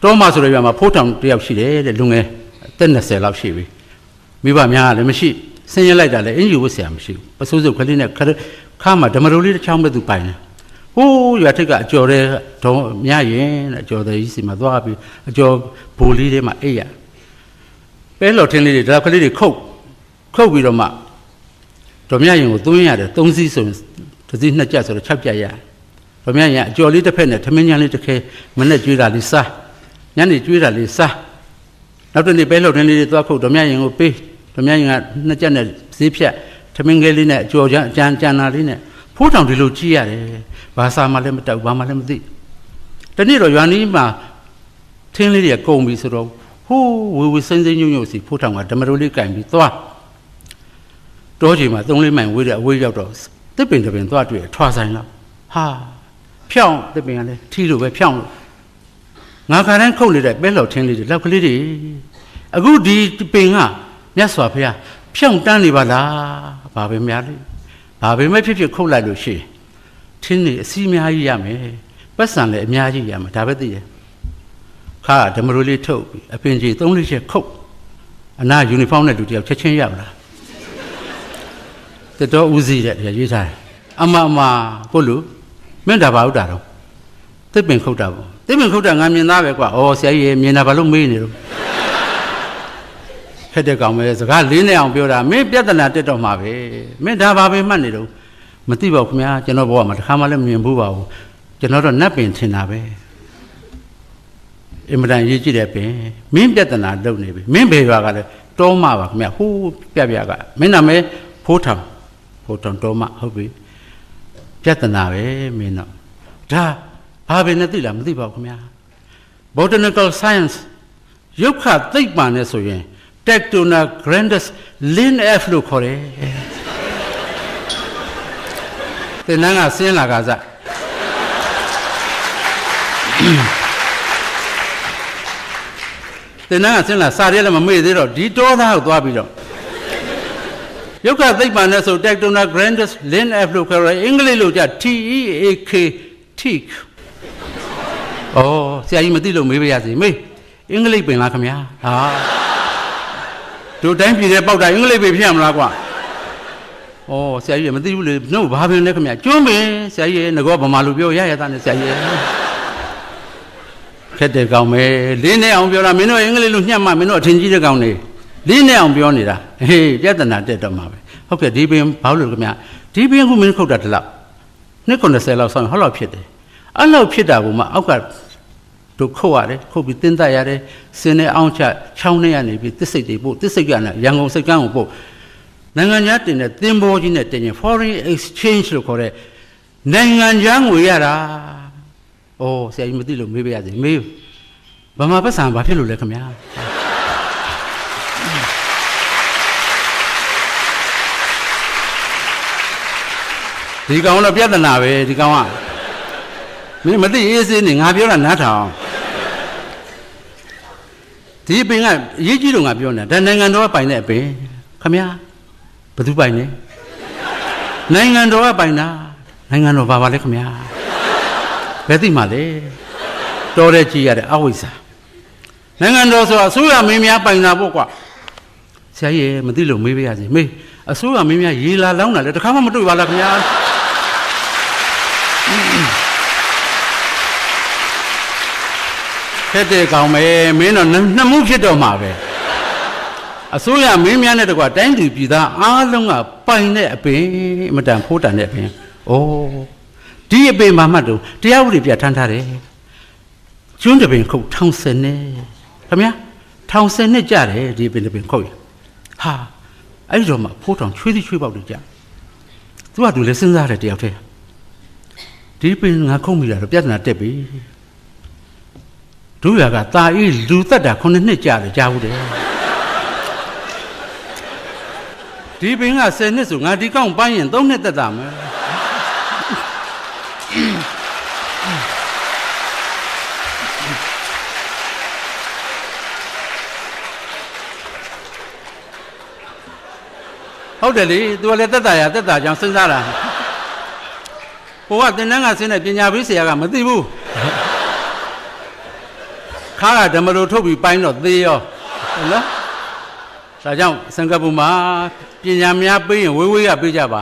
တောမဆိုရပြမှာဖိုးထောင်တယောက်ရှိတယ်တဲ့လူငယ်တက်20လောက်ရှိပြီမိဘများလည်းမရှိဆင်းရဲလိုက်တာလည်းအင်ဂျီဝတ်ဆရာမရှိဘူးပစိုးစုပ်ကလေးနဲ့ခါမှာဓမ္မရိုးလေးတစ်ချောင်းပဲသူပိုင်တယ်ဟိုးရွာထိပ်ကအကျော်တဲ့တော့မြရင်တဲ့အကျော်တဲ့ကြီးစီမှာသွားပြီးအကျော်ဘိုလ်လေးထဲမှာအိပ်ရပဲလော်ထင်းလေးတွေဒါကလေးတွေခုတ်ပြီးတော့မှတော်မြရင်ကိုသွင်းရတယ်3စီးဆိုရင်တစ်စီး2ကြက်ဆိုတော့6ကြက်ရတော်မြရင်အကျော်လေးတစ်ဖက်နဲ့ထမင်းညံလေးတစ်ခဲမနဲ့ကျွေးတာလေးစားညနေကျွေးတာလေးစားနောက်တနေ့ပဲလော်ထင်းလေးတွေသွားခုတ်တော်မြရင်ကိုပေးတော်မြရင်က2ကြက်နဲ့ဈေးဖြတ်ထမင်းကလေးနဲ့အကျော်ကြံနာလေးနဲ့ဖိုးထောင်ဒီလိုကြည့်ရတယ်ဘာသာမှလည်းမတောက်ဘာမှလည်းမသိတနေ့တော့ရွာနီးမှာထင်းလေးတွေကကုန်ပြီဆိုတော့ဟိုးဝေစိမ့်ညွန့်စီဖိုးထောင်ကဓမ္မရိုးလေးကင်ပြီးသွားတောချိန်မှာ3-4မိုင်ဝေးတဲ့အဝေးရောက်တော့တစ်ပင်တစ်ပင်သွားတွေ့ထွာဆိုင်လောက်ဟာဖြောင်းတစ်ပင်ကလည်းထီလိုပဲဖြောင်းငါခါတိုင်းခုတ်နေတဲ့ပဲလော်ထင်းလေးတွေလောက်ကလေးတွေအခုဒီပင်ကမြတ်စွာဘုရားဖြောင်းတန်းနေပါလားဘာပဲများလေဘာပဲမဖြစ်ခုတ်လိုက်လို့ရှိထင်းနေအစီအများကြီးရမယ်ပတ်စံလည်းအများကြီးရမယ်ဒါပဲသိတယ်ခါဓမ္မရိုးလေးထုတ်ပြီးအပင်ကြီး3-4ချက်ခုတ်အနာယူနီဖောင်းနဲ့လူတယောက်ချက်ချင်းရောက်လာတတော်ဦးစီးတဲ့ရေးထားတယ်အမကိုလူမင်းဒါဘာဟုတ်တာတော့တစ်ပင်ခုတ်တာပေါ့တစ်ပင်ခုတ်တာငါမြင်သားပဲကွာဩဆရာကြီးမြင်တာဘာလို့မေးနေတော့ခက်တဲ့ကောင်ပဲစကားလေးနဲ့အောင်ပြောတာမင်းပြဿနာတက်တော့မှာပဲမင်းဒါဘာပဲမှတ်နေတော့မသိပါဘူးခင်ဗျာကျွန်တော်ဘဝမှာတစ်ခါမှလည်းမမြင်ဘူးပါဘူးကျွန်တော်တော့နတ်ပင်ထင်တာပဲအင်မတန်ရေးကြည့်တဲ့ပင်မင်းပြဿနာလုပ်နေပြီမင်းဘယ်ရွာကလဲတောမပါခင်ဗျာဟိုးပြကမင်းနာမည်ဖိုးထောင်တောမဟုတ်ပြီပြဿနာပဲမင်းတော့ဒါဘာပဲနဲ့သိလားမသိပါဘူးခင်ဗျာ Botanical Science ရုပ်ခသိပ္ပံနဲ့ဆိုရင် Tectona grandis Lin F လို့ခေါ်တယ်တင်နန်းကဆင်းလာကစားတင်နန်းကဆင်းလာစာရဲလည်းမမေ့သေးတော့ဒီတောသားကိုသွားပြီးတော့ရုပ်ခသိပ္ပံနဲ့ဆို Tectona grandis Lin F လို့ခေါ်တယ်အင်္ဂလိပ်လိုကြ TEAK teak ဩဆရာကြီးမသိလို့မေးပါရစေမေးအင်္ဂလိပ်ပင်လားခင်ဗျာဟာတို့တိုင်းပြည်တဲ့ပေါက်တာအင်္ဂလိပ်ပင်ဖြစ်ရမလားကွာဩဆရာကြီးမသိဘူးလေနှုတ်ဘာပင်လဲခင်ဗျာကျွန်းပင်ဆရာကြီးငကောဗမာလူပြောရသားနဲ့ဆရာကြီးခက်တဲ့ကောင်ပဲလင်းနဲ့အောင်ပြောတာမင်းတို့အင်္ဂလိပ်လိုညှက်မှမင်းတို့အထင်ကြီးတဲ့ကောင်နေလင်းနဲ့အောင်ပြောနေတာဟေးပြဿနာတက်တော့မှာပဲဟုတ်ကဲ့ဒီပင်ဘာလို့ခင်ဗျာဒီပင်ခုမင်းခုတ်တာတလောက်290လောက်ဆောင်းဟောလောက်ဖြစ်တယ်အဲ့လောက်ဖြစ်တာကမှအောက်ကတို့ခုတ်ရတယ်ခုတ်ပြီးတင်းတက်ရတယ်စင်းနဲ့အောင်ချချောင်းနဲ့ကနေပြီးတစ်စိတ်တွေပို့တစ်စိတ်ကနဲ့ရန်ကုန်စိတ်ကန်းကိုပို့နိုင်ငံခြားတင်တဲ့သင်္ဘောကြီးနဲ့တင်ရင် foreign exchange လို့ခေါ်တဲ့နိုင်ငံခြားငွေရတာဩဆရာကြီးမသိလို့မေးပါရစေမေးဗမာပတ်စံဘာဖြစ်လို့လဲခင်ဗျာဒီကောင်တော့ပြဿနာပဲဒီကောင်ကမင်းမသိအေးစေးနေငါပြောတာနားထောင်ဒီပင်ကအရေးကြီးလို့ငါပြောနေတာဒါနိုင်ငံတော်ကပိုင်တဲ့အပင်ခင်ဗျာဘယ်သူပိုင်လဲနိုင်ငံတော်ကပိုင်တာနိုင်ငံတော်ဘာပါလဲခင်ဗျာဘယ်သိမှလဲတော်တဲ့ကြည်ရတဲ့အဝိဇ္ဇာနိုင်ငံတော်ဆိုတာအစိုးရမင်းများပိုင်တာပေါ့ကွာဆရာကြီးမသိလို့မေးပါရစေမေးအစိုးရမင်းများရေလာလောင်းတာလေတခါမှမတွေ့ပါလားခင်ဗျာခက်တဲ့ကောင်ပဲမင်းတော့နှစ်မှုဖြစ်တော့မှာပဲအစိုးရမင်းများနဲ့တကွာတိုင်းသူပြည်သားအားလုံးကပိုင်တဲ့အပင်အမတန်ဖိုးတန်တဲ့အပင်ဩဒီအပင်မှာမှတ်တော့တရားဥပဒေပြဋ္ဌာန်းထားတယ်ကျွန်းတပင်ခုတ်ထောင်စနဲ့ခင်ဗျာထောင်စနဲ့ကြတယ်ဒီပင်တပင်ခုတ်ရဟာအဲ့ဒီတော့မှဖိုးထောင်ချွေးသည်ချွေးပေါက်တွေကြသူကသူလည်းစဉ်းစားတယ်တယောက်တည်းဒီပင်ငါခုတ်မိတာတော့ပြဿနာတက်ပြီတို့ရကတာအေးလူသက်တာ9နှစ်ကြာတယ်ကြားဘူးတယ်ဒီပင်က10နှစ်ဆိုငါဒီကောင်ပိုင်းရင်3နှစ်သက်တာမယ်ဟုတ်တယ်လေသူကလည်းသက်တာကြောင့်စဉ်းစားတာဟိုကသင်တန်းကဆင်းတဲ့ပညာပေးဆရာကမသိဘူးခ ခါကဓမ္မလိုထုတ်ပြီးပိုင်းတော့သေးရောနော်ဒါကြောင့်စင်ကာပူမှာပညာများပေးရင်ဝေးဝေးကပေးကြပါ